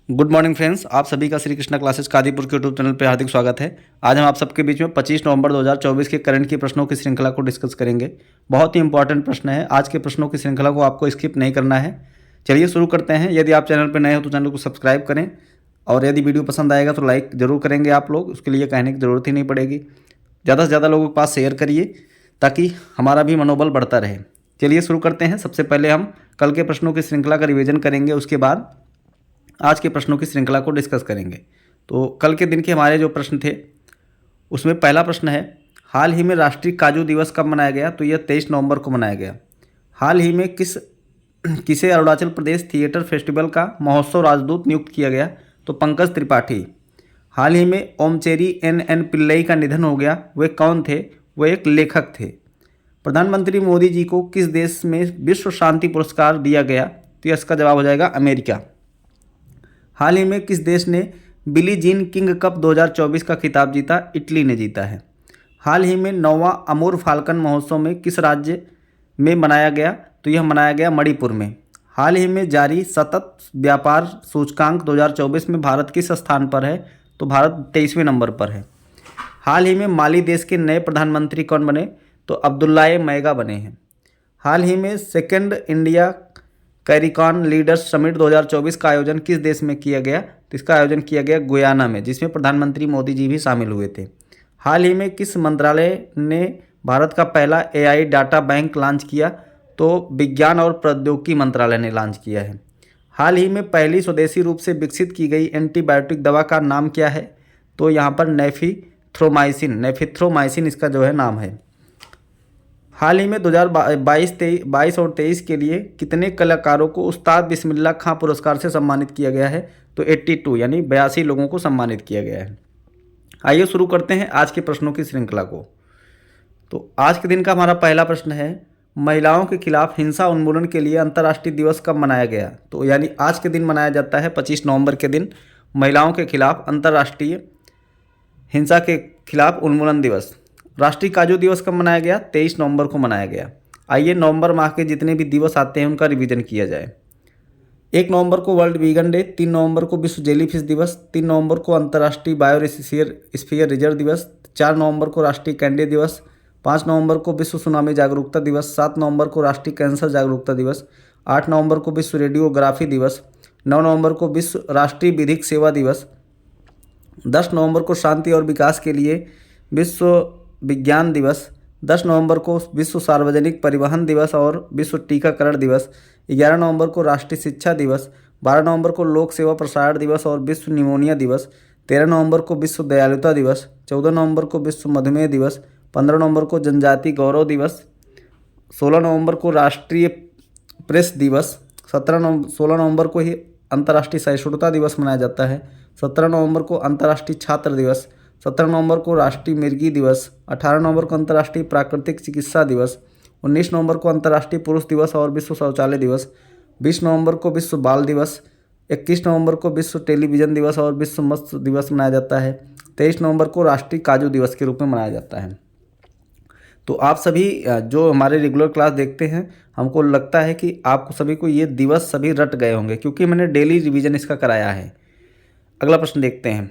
Good morning friends, आप सभी का श्री कृष्णा क्लासेस कादीपुर के यूट्यूब चैनल पर हार्दिक स्वागत है। आज हम आप सबके बीच में 25 नवंबर 2024 के करंट की प्रश्नों की श्रृंखला को डिस्कस करेंगे। बहुत ही इंपॉर्टेंट प्रश्न है। आज के प्रश्नों की श्रृंखला को आपको स्किप नहीं करना है। चलिए शुरू करते हैं। यदि आप चैनल पर नए हो तो चैनल को सब्सक्राइब करें और यदि वीडियो पसंद आएगा तो लाइक जरूर करेंगे आप लोग। उसके लिए कहने की ज़रूरत ही नहीं पड़ेगी। ज़्यादा से ज़्यादा लोगों के पास शेयर करिए ताकि हमारा भी मनोबल बढ़ता रहे। चलिए शुरू करते हैं। सबसे पहले हम कल के प्रश्नों की श्रृंखला का रिवीजन करेंगे, उसके बाद आज के प्रश्नों की श्रृंखला को डिस्कस करेंगे। तो कल के दिन के हमारे जो प्रश्न थे उसमें पहला प्रश्न है, हाल ही में राष्ट्रीय काजू दिवस कब मनाया गया? तो यह 23 नवंबर को मनाया गया। हाल ही में किसे अरुणाचल प्रदेश थिएटर फेस्टिवल का महोत्सव राजदूत नियुक्त किया गया? तो पंकज त्रिपाठी। हाल ही में ओमचेरी एन पिल्लई का निधन हो गया। वे कौन थे? वे एक लेखक थे। प्रधानमंत्री मोदी जी को किस देश में विश्व शांति पुरस्कार दिया गया? तो इसका जवाब हो जाएगा अमेरिका। हाल ही में किस देश ने बिली जीन किंग कप 2024 का खिताब जीता? इटली ने जीता है। हाल ही में 9वां अमूर फाल्कन महोत्सव में किस राज्य में मनाया गया? तो यह मनाया गया मणिपुर में। हाल ही में जारी सतत व्यापार सूचकांक 2024 में भारत किस स्थान पर है? तो भारत 23वें नंबर पर है। हाल ही में माली देश के नए प्रधानमंत्री कौन बने? तो अब्दुल्लाह मैगा बने हैं। हाल ही में सेकेंड इंडिया कैरिकॉन लीडर्स समिट 2024 का आयोजन किस देश में किया गया? तो इसका आयोजन किया गया गुयाना में, जिसमें प्रधानमंत्री मोदी जी भी शामिल हुए थे। हाल ही में किस मंत्रालय ने भारत का पहला एआई डाटा बैंक लॉन्च किया? तो विज्ञान और प्रौद्योगिकी मंत्रालय ने लॉन्च किया है। हाल ही में पहली स्वदेशी रूप से विकसित की गई एंटीबायोटिक दवा का नाम क्या है? तो यहाँ पर नेफिथ्रोमाइसिन इसका जो है नाम है। हाल ही में 2022 और 23 के लिए कितने कलाकारों को उस्ताद बिस्मिल्लाह खां पुरस्कार से सम्मानित किया गया है? तो 82 यानी 82 लोगों को सम्मानित किया गया है। आइए शुरू करते हैं आज के प्रश्नों की श्रृंखला को। तो आज के दिन का हमारा पहला प्रश्न है, महिलाओं के खिलाफ हिंसा उन्मूलन के लिए अंतर्राष्ट्रीय दिवस कब मनाया गया? तो यानी आज के दिन मनाया जाता है 25 नवंबर के दिन महिलाओं के खिलाफ अंतर्राष्ट्रीय हिंसा के खिलाफ उन्मूलन दिवस। राष्ट्रीय काजू दिवस कब मनाया गया? 23 नवंबर को मनाया गया। आइए नवंबर माह के जितने भी दिवस आते हैं उनका रिवीजन किया जाए। 1 नवंबर को वर्ल्ड वीगन डे, 3 नवंबर को विश्व जेलीफिश दिवस, 3 नवंबर को अंतर्राष्ट्रीय बायोस्फीयर रिजर्व दिवस, 4 नवंबर को राष्ट्रीय कैंडी दिवस, 5 नवंबर को विश्व सुनामी जागरूकता दिवस, 7 नवंबर को राष्ट्रीय कैंसर जागरूकता दिवस, 8 नवंबर को विश्व रेडियोग्राफी दिवस, 9 नवंबर को विश्व राष्ट्रीय विधिक सेवा दिवस, 10 नवंबर को शांति और विकास के लिए विश्व विज्ञान दिवस, 10 नवंबर को विश्व सार्वजनिक परिवहन दिवस और विश्व टीकाकरण दिवस, 11 नवंबर को राष्ट्रीय शिक्षा दिवस, 12 नवंबर को लोक सेवा प्रसारण दिवस और विश्व निमोनिया दिवस, 13 नवंबर को विश्व दयालुता दिवस, 14 नवंबर को विश्व मधुमेह दिवस, 15 नवंबर को जनजाति गौरव दिवस, 16 नवंबर को राष्ट्रीय प्रेस दिवस, 16 नवंबर को ही अंतर्राष्ट्रीय सहिष्णुता दिवस मनाया जाता है, 17 नवंबर को अंतर्राष्ट्रीय छात्र दिवस, 17 नवंबर को राष्ट्रीय मिर्गी दिवस, 18 नवंबर को अंतर्राष्ट्रीय प्राकृतिक चिकित्सा दिवस, 19 नवंबर को अंतर्राष्ट्रीय पुरुष दिवस और विश्व शौचालय दिवस, 20 नवंबर को विश्व बाल दिवस, 21 नवंबर को विश्व टेलीविजन दिवस और विश्व मत्स्य दिवस मनाया जाता है, 23 नवंबर को राष्ट्रीय काजू दिवस के रूप में मनाया जाता है। तो आप सभी जो हमारे रेगुलर क्लास देखते हैं, हमको लगता है कि आपको सभी को ये दिवस सभी रट गए होंगे क्योंकि मैंने डेली रिवीजन इसका कराया है। अगला प्रश्न देखते हैं।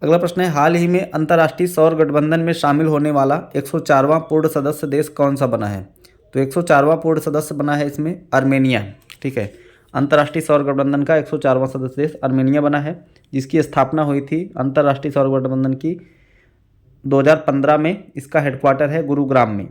अगला प्रश्न है, हाल ही में अंतर्राष्ट्रीय सौर गठबंधन में शामिल होने वाला 104वां पूर्ण सदस्य देश कौन सा बना है? तो 104वां पूर्ण सदस्य बना है इसमें आर्मेनिया। ठीक है, अंतर्राष्ट्रीय सौर गठबंधन का 104वां सदस्य देश आर्मेनिया बना है, जिसकी स्थापना हुई थी अंतर्राष्ट्रीय सौर गठबंधन की 2015 में। इसका हेडक्वार्टर है गुरुग्राम में।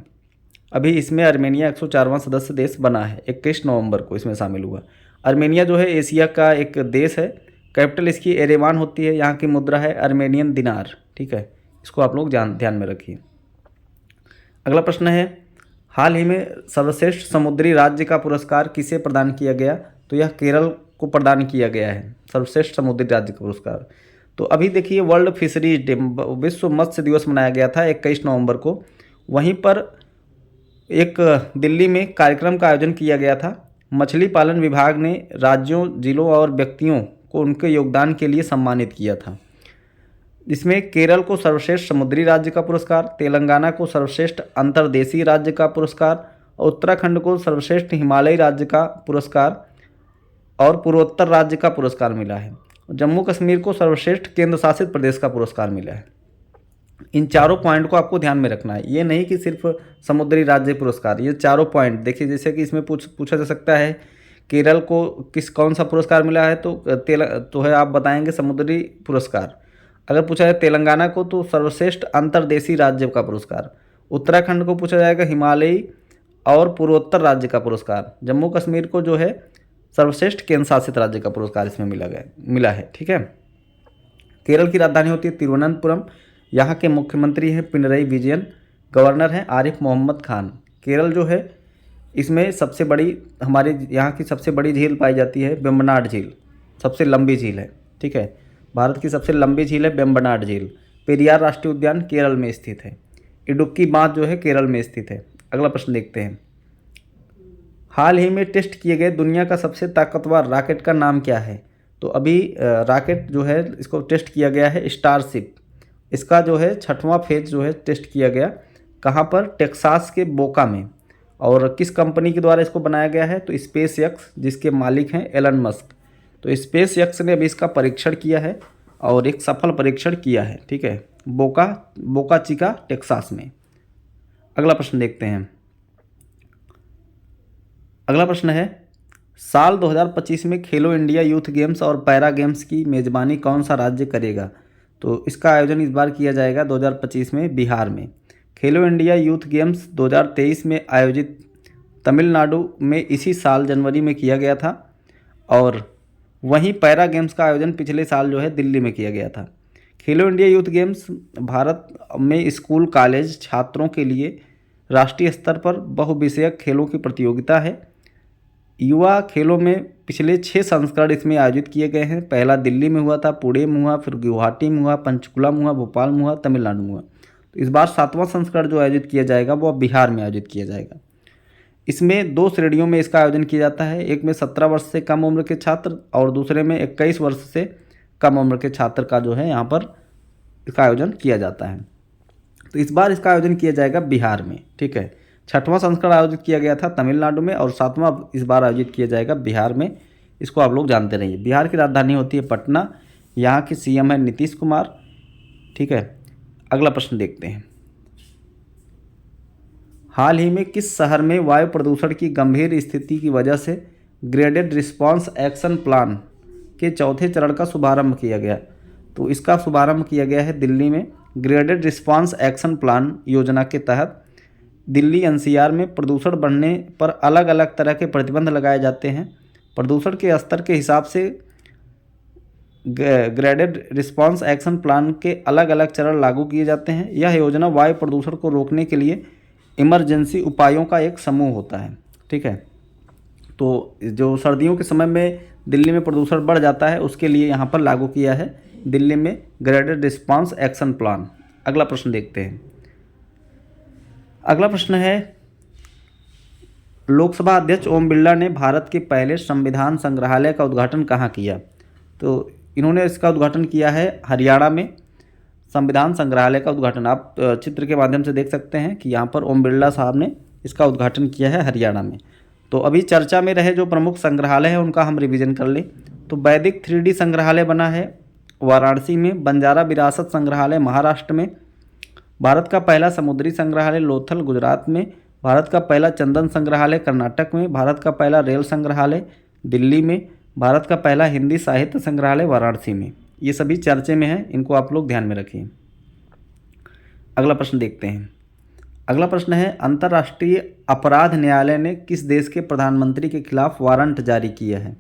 अभी इसमें आर्मेनिया 104वां सदस्य देश बना है, 21 नवंबर को इसमें शामिल हुआ। आर्मेनिया जो है एशिया का एक देश है। कैपिटल इसकी एरेवान होती है। यहाँ की मुद्रा है आर्मेनियन दिनार। ठीक है, इसको आप लोग ध्यान में रखिए। अगला प्रश्न है, हाल ही में सर्वश्रेष्ठ समुद्री राज्य का पुरस्कार किसे प्रदान किया गया? तो यह केरल को प्रदान किया गया है, सर्वश्रेष्ठ समुद्री राज्य का पुरस्कार। तो अभी देखिए वर्ल्ड फिशरीज डे, विश्व मत्स्य दिवस मनाया गया था 21 नवंबर को। वहीं पर एक दिल्ली में कार्यक्रम का आयोजन किया गया था। मछली पालन विभाग ने राज्यों, जिलों और व्यक्तियों को उनके योगदान के लिए सम्मानित किया था। इसमें केरल को सर्वश्रेष्ठ समुद्री राज्य का पुरस्कार, तेलंगाना को सर्वश्रेष्ठ अंतर्देशीय राज्य का पुरस्कार, और उत्तराखंड को सर्वश्रेष्ठ हिमालयी राज्य का पुरस्कार और पूर्वोत्तर राज्य का पुरस्कार मिला है। जम्मू कश्मीर को सर्वश्रेष्ठ केंद्र शासित प्रदेश का पुरस्कार मिला है। इन चारों पॉइंट को आपको ध्यान में रखना है, ये नहीं कि सिर्फ समुद्री राज्य पुरस्कार, ये चारों पॉइंट देखिए। जैसे कि इसमें पूछा जा सकता है केरल को कौन सा पुरस्कार मिला है, तो है आप बताएंगे समुद्री पुरस्कार। अगर पूछा जाए तेलंगाना को तो सर्वश्रेष्ठ अंतर्देशीय राज्य का पुरस्कार। उत्तराखंड को पूछा जाएगा हिमालयी और पूर्वोत्तर राज्य का पुरस्कार। जम्मू कश्मीर को जो है सर्वश्रेष्ठ केंद्र शासित राज्य का पुरस्कार इसमें मिला है। ठीक है। केरल की राजधानी होती है तिरुवनंतपुरम। यहाँ के मुख्यमंत्री हैं पिनरई विजयन, गवर्नर हैं आरिफ मोहम्मद खान। केरल जो है इसमें सबसे बड़ी, हमारे यहाँ की सबसे बड़ी झील पाई जाती है वेम्बनाड झील, सबसे लंबी झील है। ठीक है, भारत की सबसे लंबी झील है वेम्बनाड झील। पेरियार राष्ट्रीय उद्यान केरल में स्थित है। इडुक्की बांध जो है केरल में स्थित है। अगला प्रश्न देखते हैं, हाल ही में टेस्ट किए गए दुनिया का सबसे ताकतवर रॉकेट का नाम क्या है? तो अभी रॉकेट जो है इसको टेस्ट किया गया है स्टारशिप। इसका जो है 6वां फेज जो है टेस्ट किया गया, कहाँ पर? टेक्सास के बोका में। और किस कंपनी के द्वारा इसको बनाया गया है? तो स्पेस एक्स, जिसके मालिक हैं एलन मस्क। तो स्पेस एक्स ने अभी इसका परीक्षण किया है और एक सफल परीक्षण किया है। ठीक है, बोका चिका टेक्सास में। अगला प्रश्न देखते हैं। अगला प्रश्न है, साल 2025 में खेलो इंडिया यूथ गेम्स और पैरा गेम्स की मेज़बानी कौन सा राज्य करेगा? तो इसका आयोजन इस बार किया जाएगा 2025 में बिहार में। खेलो इंडिया यूथ गेम्स 2023 में आयोजित तमिलनाडु में इसी साल जनवरी में किया गया था, और वहीं पैरा गेम्स का आयोजन पिछले साल जो है दिल्ली में किया गया था। खेलो इंडिया यूथ गेम्स भारत में स्कूल कॉलेज छात्रों के लिए राष्ट्रीय स्तर पर बहुविषयक खेलों की प्रतियोगिता है। युवा खेलों में पिछले 6 संस्करण इसमें आयोजित किए गए हैं। पहला दिल्ली में हुआ था, पुणे में हुआ, फिर गुवाहाटी में हुआ, पंचकुला में हुआ, भोपाल में हुआ, तमिलनाडु में हुआ। तो इस बार 7वां संस्करण जो आयोजित किया जाएगा वो बिहार में आयोजित किया जाएगा। इसमें 2 श्रेणियों में इसका आयोजन किया जाता है। एक में 17 वर्ष से कम उम्र के छात्र और दूसरे में 21 वर्ष से कम उम्र के छात्र का जो है यहाँ पर इसका आयोजन किया जाता है। तो इस बार इसका आयोजन किया जाएगा बिहार में। ठीक है, 6वां संस्करण आयोजित किया गया था तमिलनाडु में और 7वां इस बार आयोजित किया जाएगा बिहार में। इसको आप लोग जानते रहिए। बिहार की राजधानी होती है पटना। यहाँ की सीएम है नीतीश कुमार। ठीक है, अगला प्रश्न देखते हैं, हाल ही में किस शहर में वायु प्रदूषण की गंभीर स्थिति की वजह से ग्रेडेड रिस्पांस एक्शन प्लान के 4थे चरण का शुभारंभ किया गया? तो इसका शुभारंभ किया गया है दिल्ली में। ग्रेडेड रिस्पांस एक्शन प्लान योजना के तहत दिल्ली एनसीआर में प्रदूषण बढ़ने पर अलग अलग तरह के प्रतिबंध लगाए जाते हैं। प्रदूषण के स्तर के हिसाब से ग्रेडेड रिस्पांस एक्शन प्लान के अलग अलग चरण लागू किए जाते हैं। यह योजना वायु प्रदूषण को रोकने के लिए इमरजेंसी उपायों का एक समूह होता है। ठीक है, तो जो सर्दियों के समय में दिल्ली में प्रदूषण बढ़ जाता है उसके लिए यहाँ पर लागू किया है दिल्ली में ग्रेडेड रिस्पांस एक्शन प्लान। अगला प्रश्न देखते हैं। अगला प्रश्न है, लोकसभा अध्यक्ष ओम बिरला ने भारत के पहले संविधान संग्रहालय का उद्घाटन कहाँ किया? तो इन्होंने इसका उद्घाटन किया है हरियाणा में। संविधान संग्रहालय का उद्घाटन आप चित्र के माध्यम से देख सकते हैं कि यहाँ पर ओम बिरला साहब ने इसका उद्घाटन किया है हरियाणा में। तो अभी चर्चा में रहे जो प्रमुख संग्रहालय है उनका हम रिवीजन कर लें। तो वैदिक 3D संग्रहालय बना है वाराणसी में, बंजारा विरासत संग्रहालय महाराष्ट्र में, भारत का पहला समुद्री संग्रहालय लोथल गुजरात में, भारत का पहला चंदन संग्रहालय कर्नाटक में, भारत का पहला रेल संग्रहालय दिल्ली में, भारत का पहला हिंदी साहित्य संग्रहालय वाराणसी में। ये सभी चर्चे में हैं, इनको आप लोग ध्यान में रखिए। अगला प्रश्न देखते हैं। अगला प्रश्न है, अंतर्राष्ट्रीय अपराध न्यायालय ने किस देश के प्रधानमंत्री के खिलाफ वारंट जारी किया है?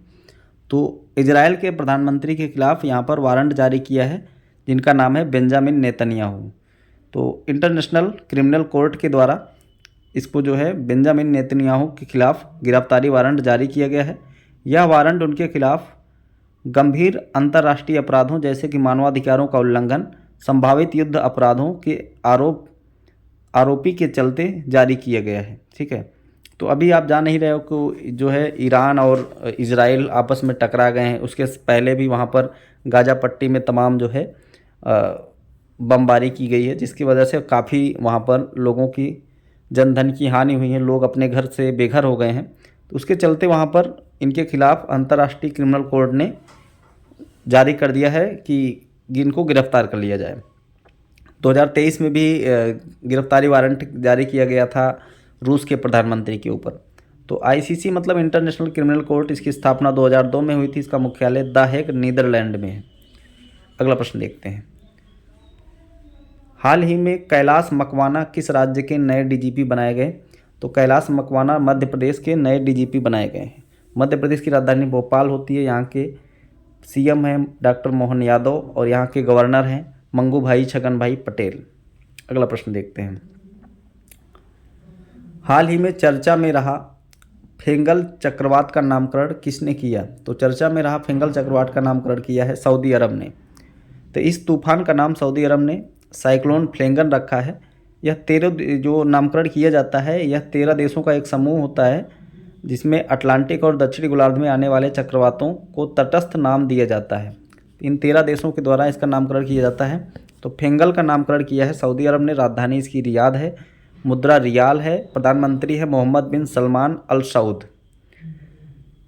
तो इजराइल के प्रधानमंत्री के खिलाफ यहाँ पर वारंट जारी किया है जिनका नाम है बेंजामिन नेतन्याहू। तो इंटरनेशनल क्रिमिनल कोर्ट के द्वारा इसको जो है बेंजामिन नेतन्याहू के खिलाफ गिरफ्तारी वारंट जारी किया गया है। यह वारंट उनके खिलाफ गंभीर अंतर्राष्ट्रीय अपराधों जैसे कि मानवाधिकारों का उल्लंघन, संभावित युद्ध अपराधों के आरोपी के चलते जारी किया गया है। ठीक है, तो अभी आप जान नहीं रहे हो कि जो है ईरान और इजराइल आपस में टकरा गए हैं। उसके पहले भी वहाँ पर गाज़ा पट्टी में तमाम जो है बमबारी की गई है, जिसकी वजह से काफ़ी वहाँ पर लोगों की जनधन की हानि हुई है, लोग अपने घर से बेघर हो गए हैं। तो उसके चलते वहाँ पर इनके खिलाफ अंतर्राष्ट्रीय क्रिमिनल कोर्ट ने जारी कर दिया है कि इनको गिरफ्तार कर लिया जाए। 2023 में भी गिरफ्तारी वारंट जारी किया गया था रूस के प्रधानमंत्री के ऊपर। तो आईसीसी मतलब इंटरनेशनल क्रिमिनल कोर्ट, इसकी स्थापना 2002 में हुई थी। इसका मुख्यालय द हेग नीदरलैंड में है। अगला प्रश्न देखते हैं। हाल ही में कैलाश मकवाना किस राज्य के नए डीजीपी बनाए गए? तो कैलाश मकवाना मध्य प्रदेश के नए डीजीपी बनाए गए हैं। मध्य प्रदेश की राजधानी भोपाल होती है। यहाँ के सीएम हैं डॉक्टर मोहन यादव और यहाँ के गवर्नर हैं मंगू भाई छगन भाई पटेल। अगला प्रश्न देखते हैं। हाल ही में चर्चा में रहा फेंगल चक्रवात का नामकरण किसने किया? तो चर्चा में रहा फेंगल चक्रवात का नामकरण किया है सऊदी अरब ने। तो इस तूफान का नाम सऊदी अरब ने साइक्लोन फ्लेंगन रखा है। यह 13 जो नामकरण किया जाता है, यह 13 देशों का एक समूह होता है जिसमें अटलांटिक और दक्षिणी गोलार्ध में आने वाले चक्रवातों को तटस्थ नाम दिया जाता है। इन 13 देशों के द्वारा इसका नामकरण किया जाता है। तो फेंगल का नामकरण किया है सऊदी अरब ने। राजधानी इसकी रियाद है। मुद्रा रियाल है। प्रधानमंत्री है मोहम्मद बिन सलमान अल सऊद।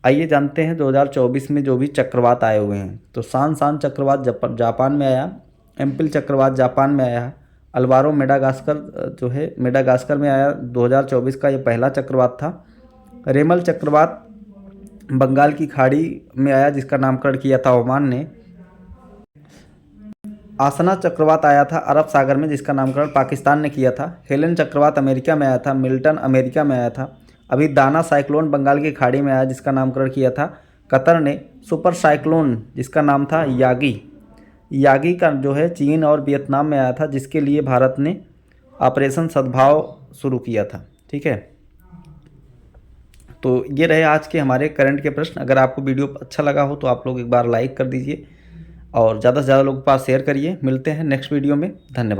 आइए जानते हैं 2024 में जो भी चक्रवात आए हुए हैं। तो सान चक्रवात जापान में आया। एम्पिल चक्रवात जापान में आया। अल्वारो मेडागास्कर जो है मेडागास्कर में आया। 2024 का ये पहला चक्रवात था। रेमल चक्रवात बंगाल की खाड़ी में आया जिसका नामकरण किया था ओमान ने। आसना चक्रवात आया था अरब सागर में जिसका नामकरण पाकिस्तान ने किया था। हेलन चक्रवात अमेरिका में आया था। मिल्टन अमेरिका में आया था। अभी दाना साइक्लोन बंगाल की खाड़ी में आया जिसका नामकरण किया था कतर ने। सुपर साइक्लोन जिसका नाम था यागी का जो है चीन और वियतनाम में आया था, जिसके लिए भारत ने ऑपरेशन सद्भाव शुरू किया था। ठीक है, तो ये रहे आज के हमारे करंट के प्रश्न। अगर आपको वीडियो अच्छा लगा हो तो आप लोग एक बार लाइक कर दीजिए और ज़्यादा से ज़्यादा लोगों के पास शेयर करिए। मिलते हैं नेक्स्ट वीडियो में। धन्यवाद।